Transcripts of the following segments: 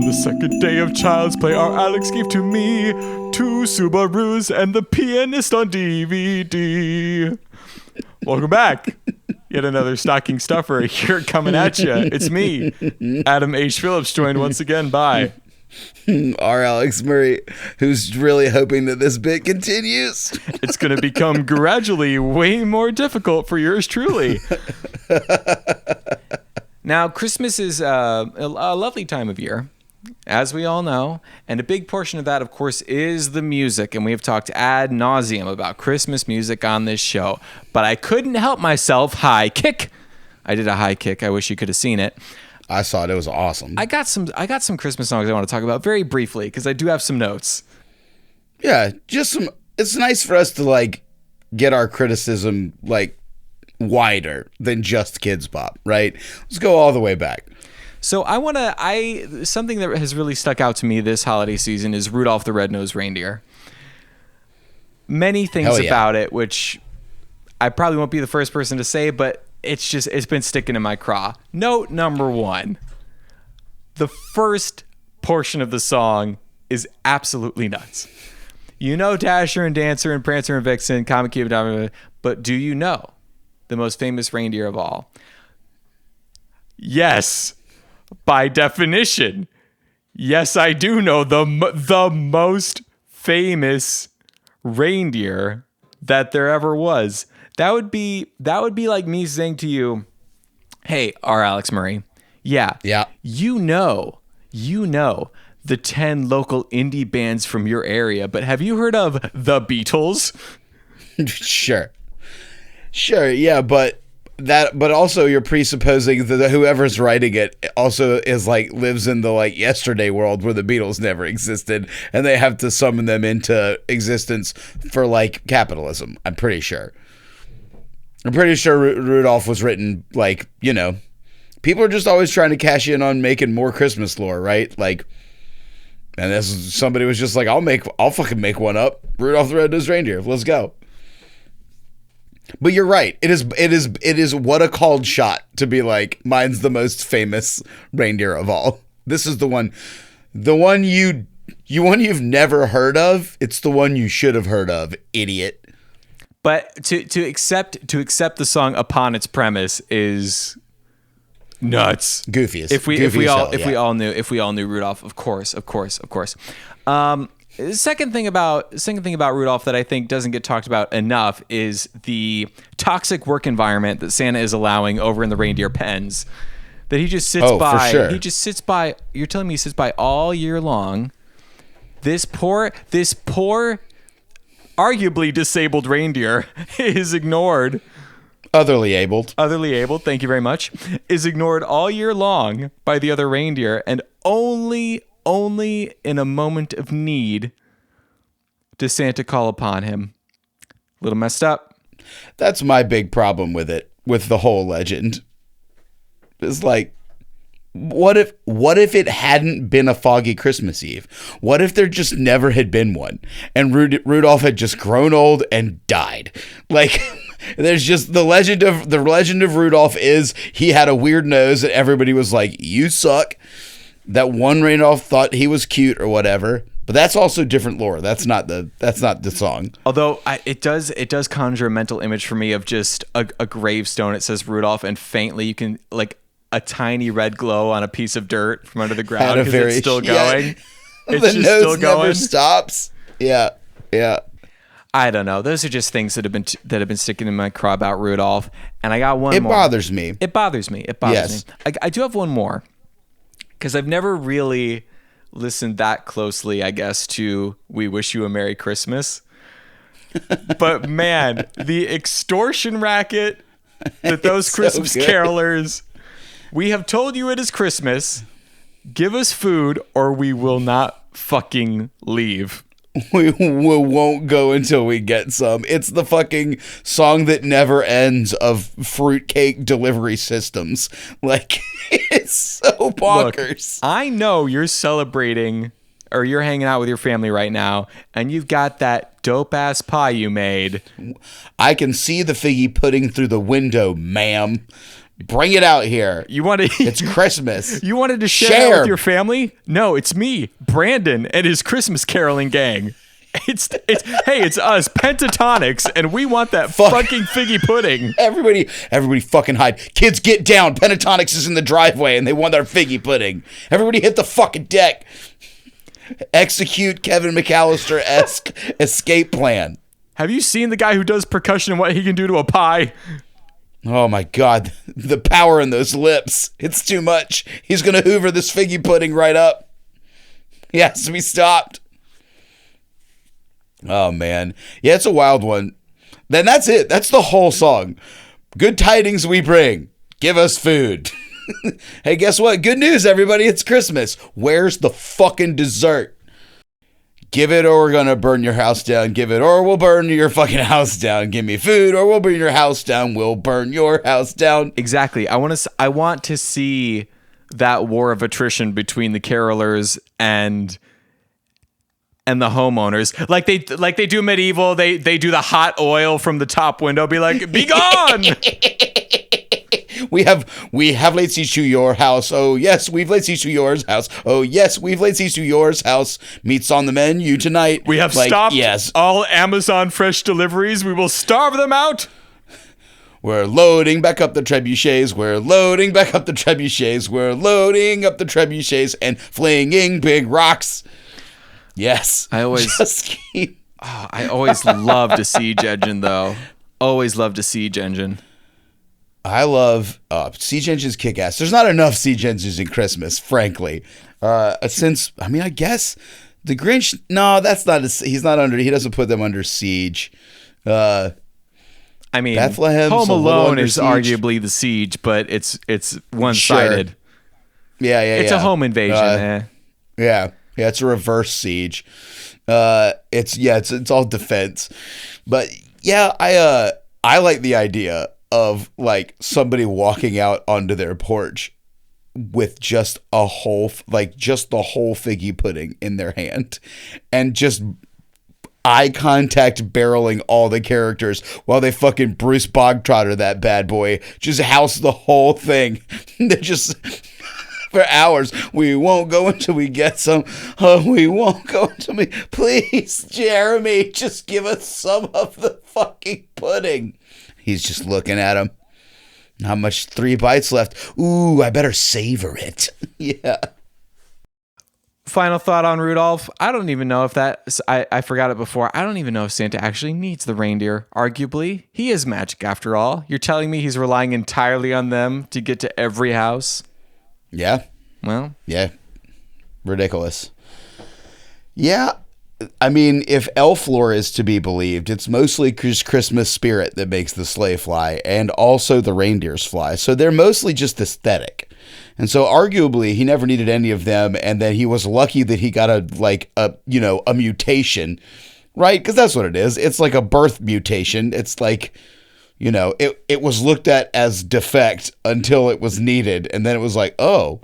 the second day of Child's Play, our Alex gave to me 2 Subarus and the pianist on DVD. Welcome back. Yet another stocking stuffer here coming at you. It's me, Adam H. Phillips, joined once again by our Alex Murray, who's really hoping that this bit continues. It's going to become gradually way more difficult for yours truly. Now, Christmas is a lovely time of year, as we all know, and a big portion of that, of course, is the music, and we have talked ad nauseum about Christmas music on this show, but I couldn't help myself. High kick. I did a high kick. I wish you could have seen it. I saw it. It was awesome. I got some Christmas songs I want to talk about very briefly because I do have some notes. Yeah, just some. It's nice for us to get our criticism wider than just Kids Bop, right? Let's go all the way back. So something that has really stuck out to me this holiday season is Rudolph the Red-Nosed Reindeer. Many things about it, which I probably won't be the first person to say, but it's been sticking in my craw. Note number 1. The first portion of the song is absolutely nuts. You know Dasher and Dancer and Prancer and Vixen, Comet Cupid, but do you know the most famous reindeer of all? Yes. By definition, yes, I do know the most famous reindeer that there ever was. That would be like me saying to you, "Hey, R. Alex Murray, yeah, you know the 10 local indie bands from your area, but have you heard of the Beatles?" Sure, yeah, but also you're presupposing that whoever's writing it also is lives in the yesterday world where the Beatles never existed and they have to summon them into existence for capitalism. I'm pretty sure Rudolph was written people are just always trying to cash in on making more Christmas lore, right? And somebody was just I'll fucking make one up. Rudolph the Red-Nosed Reindeer. Let's go. But you're right. It is what a called shot to be mine's the most famous reindeer of all. This is the one you've never heard of. It's the one you should have heard of, idiot. But to accept the song upon its premise is nuts. Goofiest. If we all knew Rudolph, of course. Second thing about Rudolph that I think doesn't get talked about enough is the toxic work environment that Santa is allowing over in the reindeer pens. That he just sits by. For sure. He just sits by. You're telling me he sits by all year long. This poor, arguably disabled reindeer is ignored. Otherly abled. Thank you very much. Is ignored all year long by the other reindeer, and only in a moment of need does Santa call upon him. A little messed up. That's my big problem with it, with the whole legend. It's what if it hadn't been a foggy Christmas Eve? What if there just never had been one and Rudolph had just grown old and died? There's just the legend of Rudolph is he had a weird nose and everybody was like, "You suck." That one Rudolph thought he was cute or whatever, but that's also different lore. That's not the song. Although it does conjure a mental image for me of just a gravestone. It says Rudolph, and faintly you can a tiny red glow on a piece of dirt from under the ground because it's still going. It's the just nose still going. Never stops. Yeah. I don't know. Those are just things that have been sticking in my craw about Rudolph, and I got one more. It bothers me. It bothers me. I do have one more. Because I've never really listened that closely, I guess, to "We Wish You a Merry Christmas." But man, the extortion racket that those Christmas carolers, "We have told you it is Christmas. Give us food or we will not fucking leave." We won't go until we get some. It's the fucking song that never ends of fruitcake delivery systems. It's so bonkers. Look, I know you're celebrating or you're hanging out with your family right now and you've got that dope ass pie you made. I can see the figgy pudding through the window, ma'am. Bring it out here. It's Christmas. You wanted to share it with your family? No, it's me, Brandon, and his Christmas caroling gang. It's us, Pentatonics, and we want that fucking figgy pudding. Everybody fucking hide. Kids, get down. Pentatonics is in the driveway, and they want their figgy pudding. Everybody hit the fucking deck. Execute Kevin McAllister-esque escape plan. Have you seen the guy who does percussion and what he can do to a pie? Oh my God, the power in those lips. It's too much. He's going to hoover this figgy pudding right up. He has to be stopped. Oh man. Yeah, it's a wild one. Then that's it. That's the whole song. Good tidings we bring. Give us food. Hey, guess what? Good news, everybody. It's Christmas. Where's the fucking dessert? Give it or we're going to burn your house down. Give it or we'll burn your fucking house down. Give me food or we'll burn your house down. We'll burn your house down. Exactly. I want to see that war of attrition between the carolers and the homeowners. Like they do medieval, they do the hot oil from the top window, be like, be gone. We have laid siege to your house. Oh yes, we've laid siege to yours house. Oh yes, we've laid siege to yours house. Meat's on the menu tonight. We have stopped all Amazon fresh deliveries. We will starve them out. We're loading back up the trebuchets. We're loading back up the trebuchets. We're loading up the trebuchets and flinging big rocks. Yes. I always loved a siege engine though. Always loved a siege engine. I love siege engines kick ass. There's not enough siege engines in Christmas, frankly. I guess the Grinch. No, that's not. He's not under. He doesn't put them under siege. Bethlehem. Home Alone is arguably the siege, but it's one-sided. Sure. Yeah. It's a home invasion. Yeah. It's a reverse siege. It's all defense. But yeah, I like the idea of like somebody walking out onto their porch with just the whole figgy pudding in their hand and just eye contact barreling all the characters while they fucking Bruce Bogtrotter that bad boy, just house the whole thing. They're just for hours. We won't go until we get some. We won't go until we. Please, Jeremy, just give us some of the fucking pudding. He's just looking at him. Not much, 3 bites left. Ooh, I better savor it. Yeah. Final thought on Rudolph. I don't even know if I forgot it before. I don't even know if Santa actually needs the reindeer. Arguably, he is magic after all. You're telling me he's relying entirely on them to get to every house? Yeah. Well. Yeah. Ridiculous. Yeah. I mean, if elf lore is to be believed, it's mostly Christmas spirit that makes the sleigh fly and also the reindeers fly. So they're mostly just aesthetic. And so arguably he never needed any of them. And then he was lucky that he got a mutation, right? Because that's what it is. It's like a birth mutation. It's like, it was looked at as defect until it was needed. And then it was like, oh.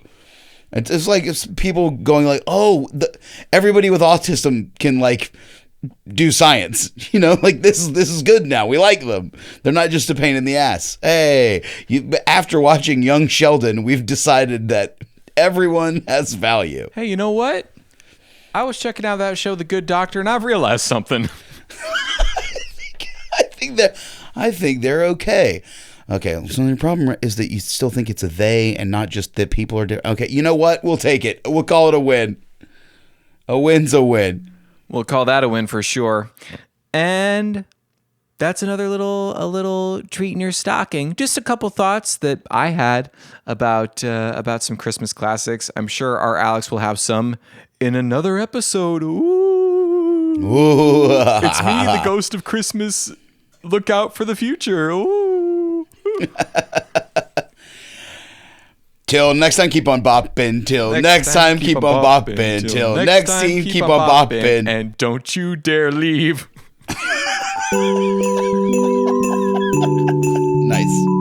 It's like it's people going like, oh, everybody with autism can like do science, like this is good now. We like them. They're not just a pain in the ass. Hey, after watching Young Sheldon, we've decided that everyone has value. Hey, you know what? I was checking out that show, The Good Doctor, and I've realized something. I think they're okay. Okay, so the problem is that you still think it's a they and not just that people are different. Okay, you know what? We'll take it. We'll call it a win. A win's a win. We'll call that a win for sure. And that's another little treat in your stocking. Just a couple thoughts that I had about some Christmas classics. I'm sure our Alex will have some in another episode. Ooh. It's me, the ghost of Christmas. Look out for the future. Ooh. Till next time, keep on bopping. Till next time, keep on bopping. Till next time, keep on bopping. And don't you dare leave. Nice.